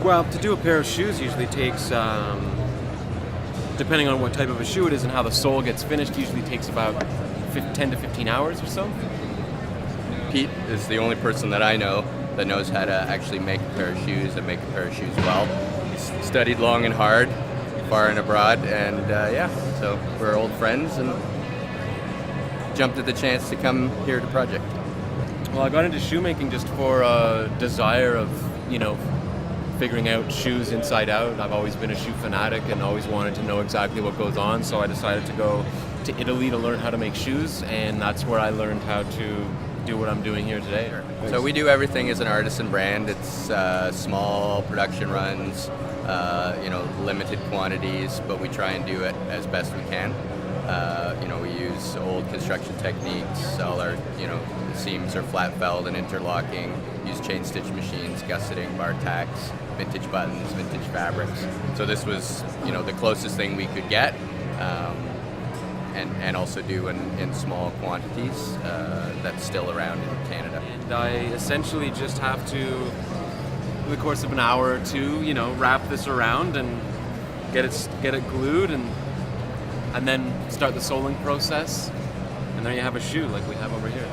Well, to do a pair of shoes usually takes, depending on what type of a shoe it is and how the sole gets finished, usually takes about 10 to 15 hours or so. Pete is the only person that I know that knows how to actually make a pair of shoes and make a pair of shoes well. He's studied long and hard, far and abroad, and so we're old friends and jumped at the chance to come here to Project. Well, I got into shoemaking just for a desire of, figuring out shoes inside out. I've always been a shoe fanatic and always wanted to know exactly what goes on, so I decided to go to Italy to learn how to make shoes, and that's where I learned how to do what I'm doing here today. So we do everything as an artisan brand. It's small production runs, limited quantities, but we try and do it as best we can. We use old construction techniques. All our, seams are flat felled and interlocking. Use chain stitch machines, gusseting, bar tacks, vintage buttons, vintage fabrics. So this was, the closest thing we could get, and also do in small quantities. That's still around in Canada. And I essentially just have to, in the course of an hour or two, wrap this around and get it glued and then start the soling process, and there you have a shoe like we have over here.